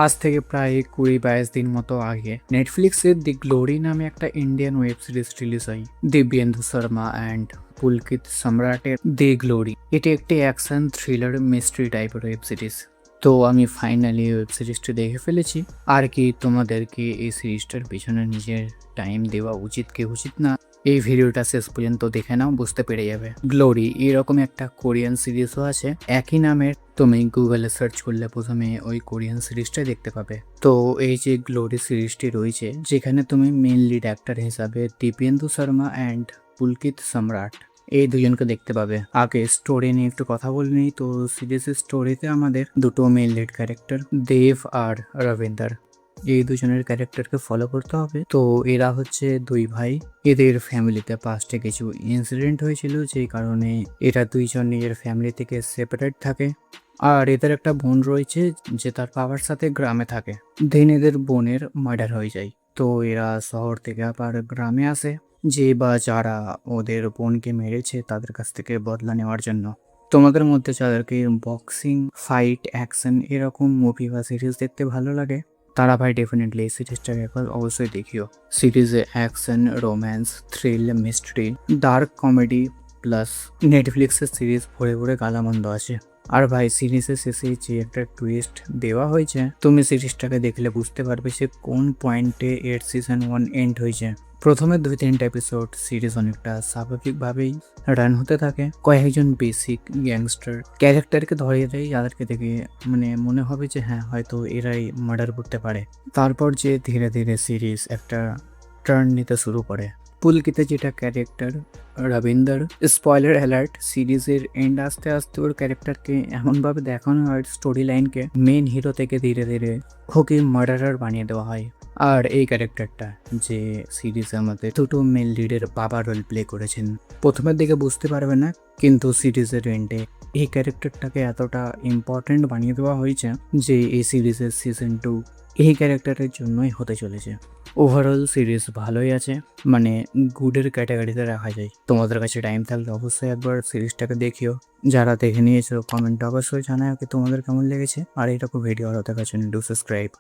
আজ থেকে প্রায় 20-22 দিন মতো আগে নেটফ্লিক্সের দি গ্লোরি নামে একটা ইন্ডিয়ান ওয়েব সিরিজ রিলিজ হয়। দিব্যেন্দু শর্মা অ্যান্ড পুলকিত সম্রাটের দি গ্লোরি। এটি একটি অ্যাকশন থ্রিলার মিস্ট্রি টাইপের ওয়েব সিরিজ। তো আমি ফাইনালি ওয়েব সিরিজটি দেখে ফেলেছি। আর কি তোমাদেরকে এই সিরিজটার পিছনে নিজের টাইম দেওয়া উচিত কি উচিত না, এই ভিডিওটা শেষ পর্যন্ত দেখে নাও, বুঝতে পেরে যাবে। গ্লোরি এরকম একটা কোরিয়ান সিরিজও আছে একই নামের। তুমি গুগলে সার্চ করলে প্রথমে ওই কোরিয়ান সিরিজটাই দেখতে পাবে। তো এই যে গ্লোরি সিরিজটি রয়েছে, যেখানে তুমি মেন লিড অ্যাক্টর হিসাবে দিব্যেন্দু শর্মা অ্যান্ড পুলকিত সম্রাট এই দুজনকে দেখতে পাবে। আগে স্টোরি নিয়ে একটু কথা বলে নিই। তো সিরিজের স্টোরিতে আমাদের দুটো মেন লিড ক্যারেক্টার দেব আর রবীন্দার, এই দুজনের ক্যারেক্টারকে ফলো করতে হবে। তো এরা হচ্ছে দুই ভাই। এদের ফ্যামিলিতে পাস্টে কিছু ইনসিডেন্ট হয়েছিল, যেই কারণে এরা দুইজন নিজের ফ্যামিলি থেকে সেপারেট থাকে। আর এদের একটা বোন রয়েছে যে তার বাবার সাথে গ্রামে থাকে। দেন এদের বোনের মার্ডার হয়ে যায়। তো এরা শহর থেকে আবার গ্রামে আসে, যে বা যারা ওদের বোনকে মেরেছে তাদের কাছ থেকে বদলা নেওয়ার জন্য। তোমাদের মধ্যে যাদেরকে বক্সিং, ফাইট, অ্যাকশন এরকম মুভি বা সিরিজ দেখতে ভালো লাগে, তারা ভাই ডেফিনেটলি এই সিরিজটাকে একবার অবশ্যই দেখিও। সিরিজে action, romance, thrill, mystery, dark comedy plus নেটফ্লিক্সের সিরিজ ভরে ভরে গালামন্দ আছে। আর ভাই সিরিজের শেষে যে একটা টুইস্ট দেওয়া হয়েছে, তুমি সিরিজটাকে দেখলে বুঝতে পারবে সে কোন পয়েন্টে এর সিজন 1 এন্ড হয়েছে। প্রথমে 2-3টা এপিসোড সিরিজ অনেকটা স্বাভাবিকভাবেই রান হতে থাকে। কয়েকজন বেসিক গ্যাংস্টার ক্যারেক্টারকে ধরিয়ে দেয়, যাদেরকে দেখে মনে হবে যে হ্যাঁ হয়তো এরাই মার্ডার করতে পারে। তারপর যে ধীরে ধীরে সিরিজ একটা টার্ন নিতে শুরু করে। পুলকিতে যেটা ক্যারেক্টার রবীন্দার, স্পয়লার অ্যালার্ট, সিরিজের এন্ড আস্তে আস্তে ওর ক্যারেক্টারকে এমনভাবে দেখানো হয়, স্টোরি লাইনকে মেন হিরো থেকে ধীরে ধীরে ওকে মার্ডারার বানিয়ে দেওয়া হয়। আর এই ক্যারেক্টারটা যে সিরিজে আমাদের দুটো মেন লিডের বাবা রোল প্লে করেছেন, প্রথমের দিকে বুঝতে পারবে না, কিন্তু সিরিজের এন্ডে এই ক্যারেক্টারটাকে এতটা ইম্পর্টেন্ট বানিয়ে দেওয়া হয়েছে যে এই সিরিজের সিজন 2 এই ক্যারেক্টারের জন্যই হতে চলেছে। ওভারঅল সিরিজ ভালোই আছে, গুডের ক্যাটাগরিতে রাখা যায়। তোমাদের কাছে টাইম থাকলে অবশ্যই একবার সিরিজটাকে দেখিও। যারা দেখে নিয়েছো কমেন্ট অবশ্যই জানাও কি তোমাদের কেমন লেগেছে। আর এরকম ভিডিও আরও দেখার জন্য ডু সাবস্ক্রাইব।